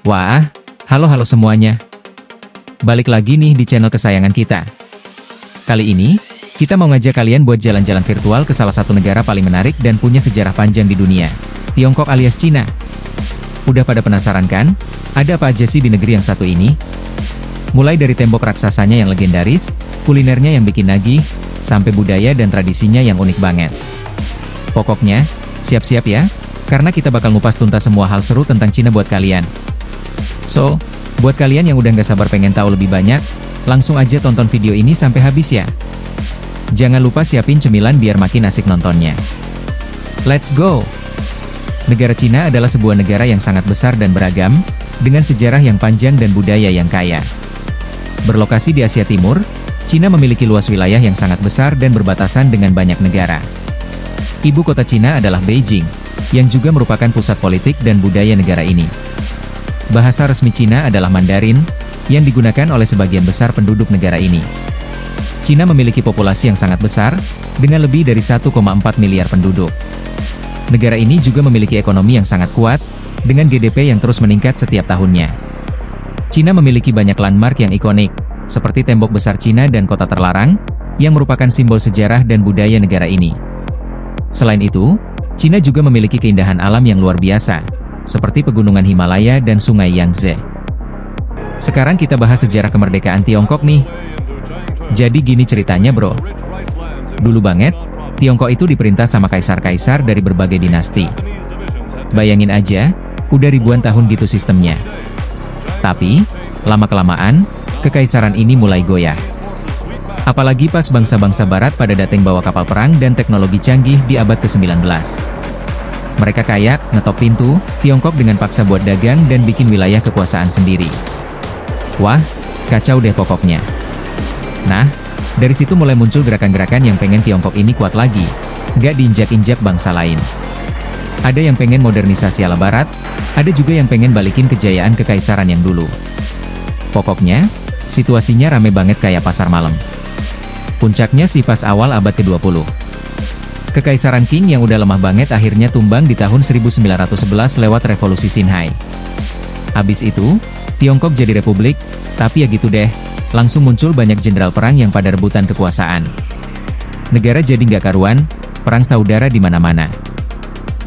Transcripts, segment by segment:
Wah, halo semuanya. Balik lagi nih di channel kesayangan kita. Kali ini, kita mau ngajak kalian buat jalan-jalan virtual ke salah satu negara paling menarik dan punya sejarah panjang di dunia, Tiongkok alias Cina. Udah pada penasaran kan? Ada apa aja sih di negeri yang satu ini? Mulai dari tembok raksasanya yang legendaris, kulinernya yang bikin nagih, sampai budaya dan tradisinya yang unik banget. Pokoknya, siap-siap ya, karena kita bakal ngupas tuntas semua hal seru tentang Cina buat kalian. So, buat kalian yang udah nggak sabar pengen tahu lebih banyak, langsung aja tonton video ini sampai habis ya. Jangan lupa siapin cemilan biar makin asik nontonnya. Let's go! Negara Cina adalah sebuah negara yang sangat besar dan beragam, dengan sejarah yang panjang dan budaya yang kaya. Berlokasi di Asia Timur, Cina memiliki luas wilayah yang sangat besar dan berbatasan dengan banyak negara. Ibu kota Cina adalah Beijing, yang juga merupakan pusat politik dan budaya negara ini. Bahasa resmi Cina adalah Mandarin, yang digunakan oleh sebagian besar penduduk negara ini. Cina memiliki populasi yang sangat besar, dengan lebih dari 1,4 miliar penduduk. Negara ini juga memiliki ekonomi yang sangat kuat, dengan GDP yang terus meningkat setiap tahunnya. Cina memiliki banyak landmark yang ikonik, seperti Tembok Besar Cina dan Kota Terlarang, yang merupakan simbol sejarah dan budaya negara ini. Selain itu, Cina juga memiliki keindahan alam yang luar biasa, seperti pegunungan Himalaya dan Sungai Yangtze. Sekarang kita bahas sejarah kemerdekaan Tiongkok nih. Jadi gini ceritanya bro. Dulu banget, Tiongkok itu diperintah sama kaisar-kaisar dari berbagai dinasti. Bayangin aja, udah ribuan tahun gitu sistemnya. Tapi, lama-kelamaan, kekaisaran ini mulai goyah. Apalagi pas bangsa-bangsa barat pada datang bawa kapal perang dan teknologi canggih di abad ke-19. Mereka kayak ngetop pintu Tiongkok dengan paksa buat dagang dan bikin wilayah kekuasaan sendiri. Wah, kacau deh pokoknya. Nah, dari situ mulai muncul gerakan-gerakan yang pengen Tiongkok ini kuat lagi, gak diinjak-injak bangsa lain. Ada yang pengen modernisasi ala barat, ada juga yang pengen balikin kejayaan kekaisaran yang dulu. Pokoknya, situasinya rame banget kayak pasar malam. Puncaknya sih pas awal abad ke-20. Kekaisaran Qing yang udah lemah banget akhirnya tumbang di tahun 1911 lewat revolusi Xinhai. Habis itu, Tiongkok jadi republik, tapi ya gitu deh, langsung muncul banyak jenderal perang yang pada rebutan kekuasaan. Negara jadi nggak karuan, perang saudara di mana-mana.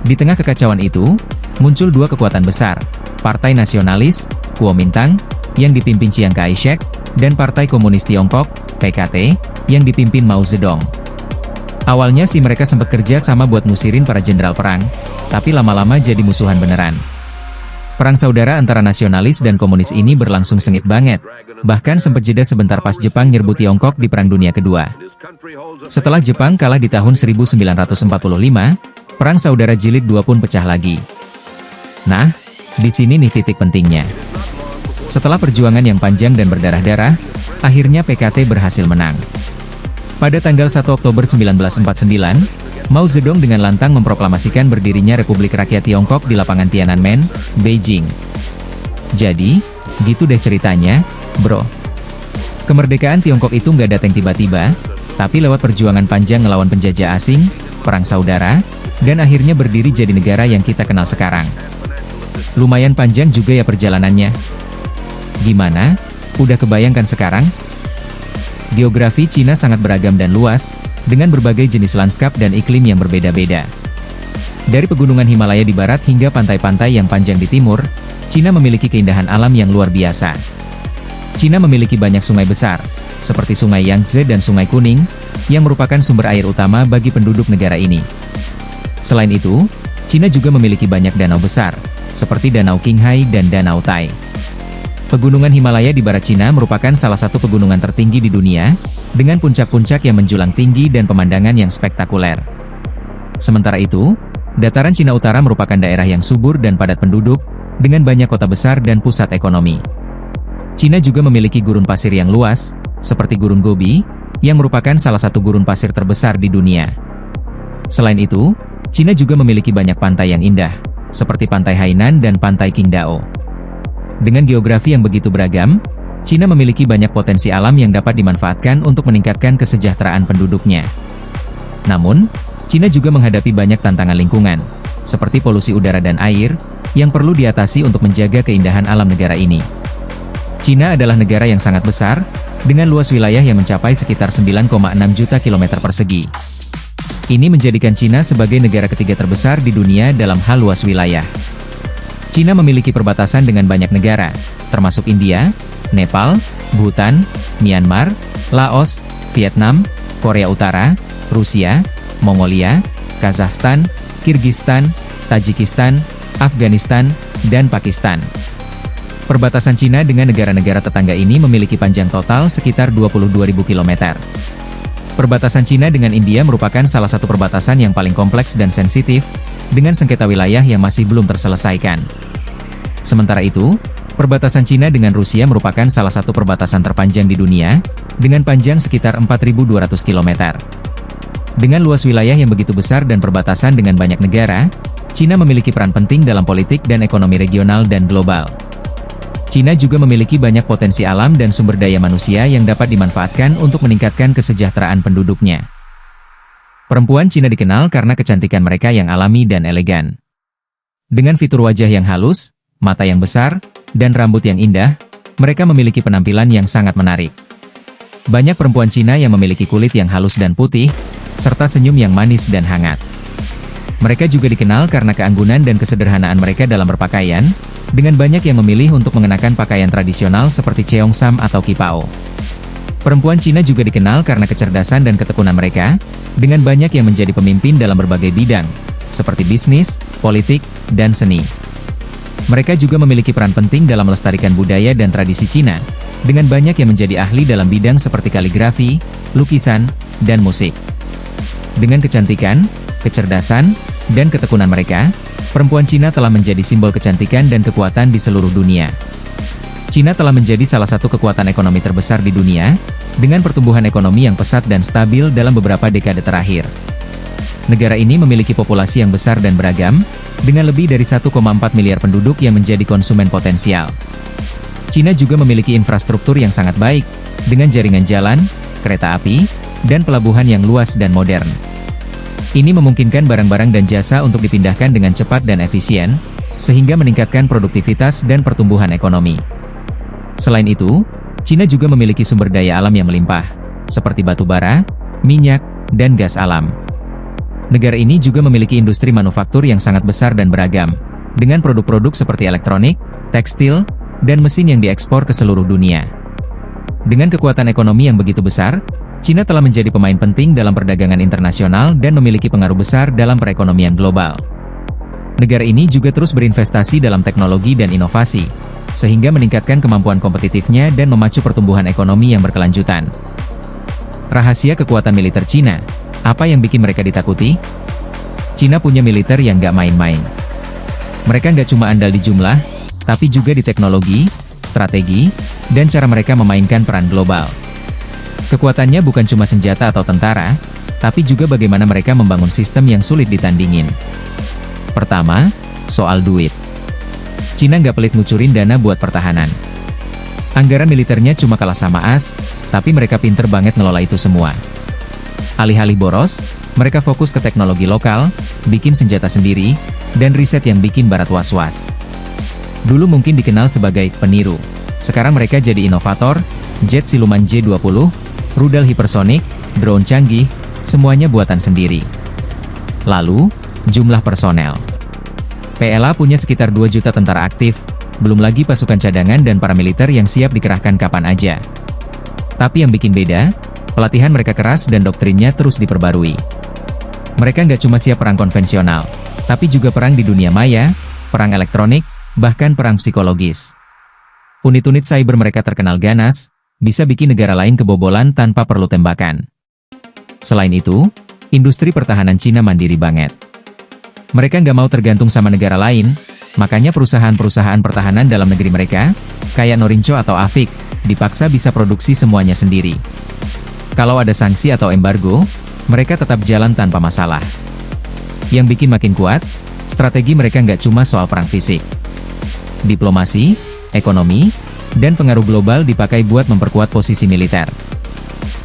Di tengah kekacauan itu, muncul dua kekuatan besar, Partai Nasionalis, Kuomintang, yang dipimpin Chiang Kai-shek, dan Partai Komunis Tiongkok, PKT, yang dipimpin Mao Zedong. Awalnya sih mereka sempat kerja sama buat ngusirin para jenderal perang, tapi lama-lama jadi musuhan beneran. Perang saudara antara nasionalis dan komunis ini berlangsung sengit banget, bahkan sempat jeda sebentar pas Jepang nyerbu Tiongkok di Perang Dunia Kedua. Setelah Jepang kalah di tahun 1945, Perang Saudara Jilid 2 pun pecah lagi. Nah, di sini nih titik pentingnya. Setelah perjuangan yang panjang dan berdarah-darah, akhirnya PKT berhasil menang. Pada tanggal 1 Oktober 1949, Mao Zedong dengan lantang memproklamasikan berdirinya Republik Rakyat Tiongkok di lapangan Tiananmen, Beijing. Jadi, gitu deh ceritanya, bro. Kemerdekaan Tiongkok itu nggak datang tiba-tiba, tapi lewat perjuangan panjang ngelawan penjajah asing, perang saudara, dan akhirnya berdiri jadi negara yang kita kenal sekarang. Lumayan panjang juga ya perjalanannya. Gimana? Udah kebayangkan sekarang? Geografi Cina sangat beragam dan luas, dengan berbagai jenis lanskap dan iklim yang berbeda-beda. Dari pegunungan Himalaya di barat hingga pantai-pantai yang panjang di timur, Cina memiliki keindahan alam yang luar biasa. Cina memiliki banyak sungai besar, seperti Sungai Yangtze dan Sungai Kuning, yang merupakan sumber air utama bagi penduduk negara ini. Selain itu, Cina juga memiliki banyak danau besar, seperti Danau Qinghai dan Danau Tai. Pegunungan Himalaya di barat Cina merupakan salah satu pegunungan tertinggi di dunia, dengan puncak-puncak yang menjulang tinggi dan pemandangan yang spektakuler. Sementara itu, dataran Cina Utara merupakan daerah yang subur dan padat penduduk, dengan banyak kota besar dan pusat ekonomi. Cina juga memiliki gurun pasir yang luas, seperti Gurun Gobi, yang merupakan salah satu gurun pasir terbesar di dunia. Selain itu, Cina juga memiliki banyak pantai yang indah, seperti Pantai Hainan dan Pantai Qingdao. Dengan geografi yang begitu beragam, Cina memiliki banyak potensi alam yang dapat dimanfaatkan untuk meningkatkan kesejahteraan penduduknya. Namun, Cina juga menghadapi banyak tantangan lingkungan, seperti polusi udara dan air, yang perlu diatasi untuk menjaga keindahan alam negara ini. Cina adalah negara yang sangat besar, dengan luas wilayah yang mencapai sekitar 9,6 juta kilometer persegi. Ini menjadikan Cina sebagai negara ketiga terbesar di dunia dalam hal luas wilayah. Cina memiliki perbatasan dengan banyak negara, termasuk India, Nepal, Bhutan, Myanmar, Laos, Vietnam, Korea Utara, Rusia, Mongolia, Kazakhstan, Kirgistan, Tajikistan, Afghanistan, dan Pakistan. Perbatasan Cina dengan negara-negara tetangga ini memiliki panjang total sekitar 22.000 km. Perbatasan Cina dengan India merupakan salah satu perbatasan yang paling kompleks dan sensitif, dengan sengketa wilayah yang masih belum terselesaikan. Sementara itu, perbatasan Cina dengan Rusia merupakan salah satu perbatasan terpanjang di dunia, dengan panjang sekitar 4.200 km. Dengan luas wilayah yang begitu besar dan perbatasan dengan banyak negara, Cina memiliki peran penting dalam politik dan ekonomi regional dan global. Cina juga memiliki banyak potensi alam dan sumber daya manusia yang dapat dimanfaatkan untuk meningkatkan kesejahteraan penduduknya. Perempuan Cina dikenal karena kecantikan mereka yang alami dan elegan. Dengan fitur wajah yang halus, mata yang besar, dan rambut yang indah, mereka memiliki penampilan yang sangat menarik. Banyak perempuan Cina yang memiliki kulit yang halus dan putih, serta senyum yang manis dan hangat. Mereka juga dikenal karena keanggunan dan kesederhanaan mereka dalam berpakaian, dengan banyak yang memilih untuk mengenakan pakaian tradisional seperti cheongsam atau kipao. Perempuan Cina juga dikenal karena kecerdasan dan ketekunan mereka, dengan banyak yang menjadi pemimpin dalam berbagai bidang, seperti bisnis, politik, dan seni. Mereka juga memiliki peran penting dalam melestarikan budaya dan tradisi Cina, dengan banyak yang menjadi ahli dalam bidang seperti kaligrafi, lukisan, dan musik. Dengan kecantikan, kecerdasan, dan ketekunan mereka, perempuan Cina telah menjadi simbol kecantikan dan kekuatan di seluruh dunia. Cina telah menjadi salah satu kekuatan ekonomi terbesar di dunia, dengan pertumbuhan ekonomi yang pesat dan stabil dalam beberapa dekade terakhir. Negara ini memiliki populasi yang besar dan beragam, dengan lebih dari 1,4 miliar penduduk yang menjadi konsumen potensial. Cina juga memiliki infrastruktur yang sangat baik, dengan jaringan jalan, kereta api, dan pelabuhan yang luas dan modern. Ini memungkinkan barang-barang dan jasa untuk dipindahkan dengan cepat dan efisien, sehingga meningkatkan produktivitas dan pertumbuhan ekonomi. Selain itu, Cina juga memiliki sumber daya alam yang melimpah, seperti batu bara, minyak, dan gas alam. Negara ini juga memiliki industri manufaktur yang sangat besar dan beragam, dengan produk-produk seperti elektronik, tekstil, dan mesin yang diekspor ke seluruh dunia. Dengan kekuatan ekonomi yang begitu besar, Cina telah menjadi pemain penting dalam perdagangan internasional dan memiliki pengaruh besar dalam perekonomian global. Negara ini juga terus berinvestasi dalam teknologi dan inovasi, sehingga meningkatkan kemampuan kompetitifnya dan memacu pertumbuhan ekonomi yang berkelanjutan. Rahasia kekuatan militer Cina, apa yang bikin mereka ditakuti? Cina punya militer yang gak main-main. Mereka nggak cuma andal di jumlah, tapi juga di teknologi, strategi, dan cara mereka memainkan peran global. Kekuatannya bukan cuma senjata atau tentara, tapi juga bagaimana mereka membangun sistem yang sulit ditandingin. Pertama, soal duit. Cina nggak pelit ngucurin dana buat pertahanan. Anggaran militernya cuma kalah sama AS, tapi mereka pinter banget ngelola itu semua. Alih-alih boros, mereka fokus ke teknologi lokal, bikin senjata sendiri, dan riset yang bikin barat was-was. Dulu mungkin dikenal sebagai peniru. Sekarang mereka jadi inovator, jet siluman J-20, rudal hipersonik, drone canggih, semuanya buatan sendiri. Lalu, jumlah personel. PLA punya sekitar 2 juta tentara aktif, belum lagi pasukan cadangan dan paramiliter yang siap dikerahkan kapan aja. Tapi yang bikin beda, pelatihan mereka keras dan doktrinnya terus diperbarui. Mereka nggak cuma siap perang konvensional, tapi juga perang di dunia maya, perang elektronik, bahkan perang psikologis. Unit-unit cyber mereka terkenal ganas, bisa bikin negara lain kebobolan tanpa perlu tembakan. Selain itu, industri pertahanan Cina mandiri banget. Mereka nggak mau tergantung sama negara lain, makanya perusahaan-perusahaan pertahanan dalam negeri mereka, kayak Norinco atau Avik, dipaksa bisa produksi semuanya sendiri. Kalau ada sanksi atau embargo, mereka tetap jalan tanpa masalah. Yang bikin makin kuat, strategi mereka nggak cuma soal perang fisik. Diplomasi, ekonomi, dan pengaruh global dipakai buat memperkuat posisi militer.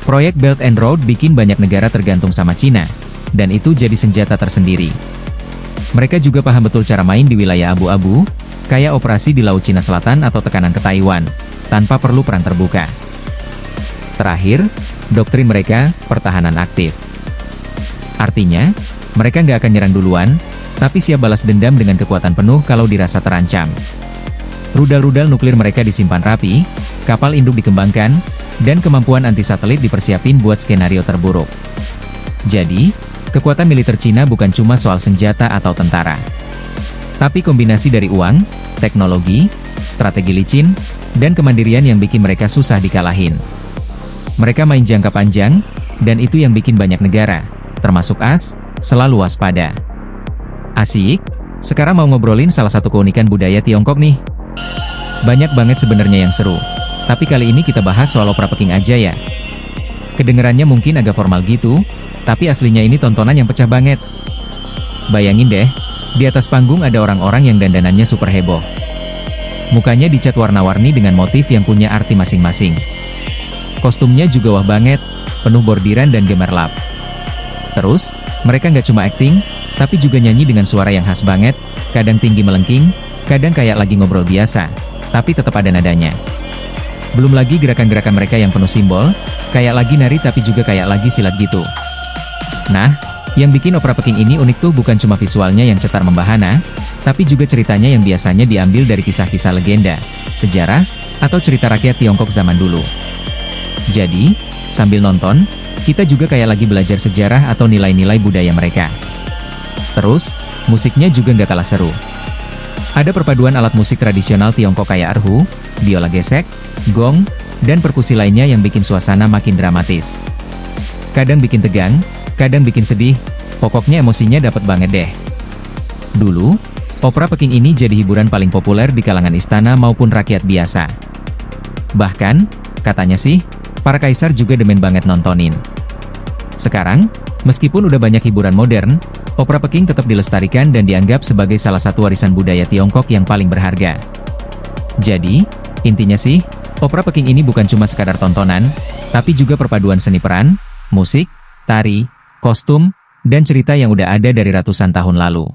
Proyek Belt and Road bikin banyak negara tergantung sama Cina, dan itu jadi senjata tersendiri. Mereka juga paham betul cara main di wilayah abu-abu, kayak operasi di Laut Cina Selatan atau tekanan ke Taiwan, tanpa perlu perang terbuka. Terakhir, doktrin mereka, pertahanan aktif. Artinya, mereka nggak akan nyerang duluan, tapi siap balas dendam dengan kekuatan penuh kalau dirasa terancam. Rudal-rudal nuklir mereka disimpan rapi, kapal induk dikembangkan, dan kemampuan anti-satelit dipersiapin buat skenario terburuk. Jadi, kekuatan militer Cina bukan cuma soal senjata atau tentara. Tapi kombinasi dari uang, teknologi, strategi licin, dan kemandirian yang bikin mereka susah dikalahin. Mereka main jangka panjang, dan itu yang bikin banyak negara, termasuk AS, selalu waspada. Asik, sekarang mau ngobrolin salah satu keunikan budaya Tiongkok nih. Banyak banget sebenarnya yang seru, tapi kali ini kita bahas soal opera Peking aja ya. Kedengerannya mungkin agak formal gitu, tapi aslinya ini tontonan yang pecah banget. Bayangin deh, di atas panggung ada orang-orang yang dandanannya super heboh. Mukanya dicat warna-warni dengan motif yang punya arti masing-masing. Kostumnya juga wah banget, penuh bordiran dan gemerlap. Terus, mereka nggak cuma akting, tapi juga nyanyi dengan suara yang khas banget, kadang tinggi melengking, kadang kayak lagi ngobrol biasa, tapi tetap ada nadanya. Belum lagi gerakan-gerakan mereka yang penuh simbol, kayak lagi nari tapi juga kayak lagi silat gitu. Nah, yang bikin opera Peking ini unik tuh bukan cuma visualnya yang cetar membahana, tapi juga ceritanya yang biasanya diambil dari kisah-kisah legenda, sejarah, atau cerita rakyat Tiongkok zaman dulu. Jadi, sambil nonton, kita juga kayak lagi belajar sejarah atau nilai-nilai budaya mereka. Terus, musiknya juga nggak kalah seru. Ada perpaduan alat musik tradisional Tiongkok kayak erhu, biola gesek, gong, dan perkusi lainnya yang bikin suasana makin dramatis. Kadang bikin tegang, kadang bikin sedih, pokoknya emosinya dapet banget deh. Dulu, opera Peking ini jadi hiburan paling populer di kalangan istana maupun rakyat biasa. Bahkan, katanya sih, para kaisar juga demen banget nontonin. Sekarang, meskipun udah banyak hiburan modern, opera Peking tetap dilestarikan dan dianggap sebagai salah satu warisan budaya Tiongkok yang paling berharga. Jadi, intinya sih, opera Peking ini bukan cuma sekadar tontonan, tapi juga perpaduan seni peran, musik, tari, kostum, dan cerita yang udah ada dari ratusan tahun lalu.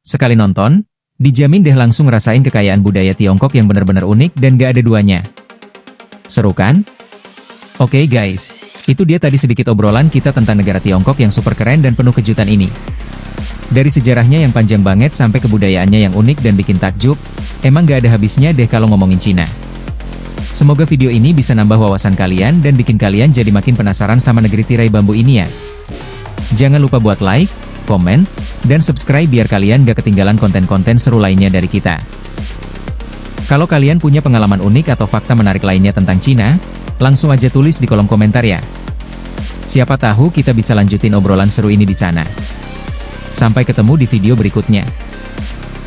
Sekali nonton, dijamin deh langsung ngerasain kekayaan budaya Tiongkok yang benar-benar unik dan gak ada duanya. Seru kan? Oke guys, itu dia tadi sedikit obrolan kita tentang negara Tiongkok yang super keren dan penuh kejutan ini. Dari sejarahnya yang panjang banget sampai kebudayaannya yang unik dan bikin takjub, emang gak ada habisnya deh kalau ngomongin Cina. Semoga video ini bisa nambah wawasan kalian dan bikin kalian jadi makin penasaran sama negeri tirai bambu ini ya. Jangan lupa buat like, komen, dan subscribe biar kalian gak ketinggalan konten-konten seru lainnya dari kita. Kalau kalian punya pengalaman unik atau fakta menarik lainnya tentang Cina, langsung aja tulis di kolom komentar ya. Siapa tahu kita bisa lanjutin obrolan seru ini di sana. Sampai ketemu di video berikutnya.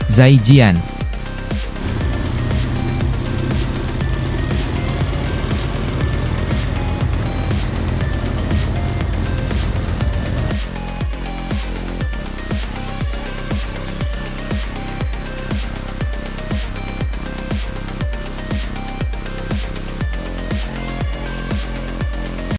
Zai Jian.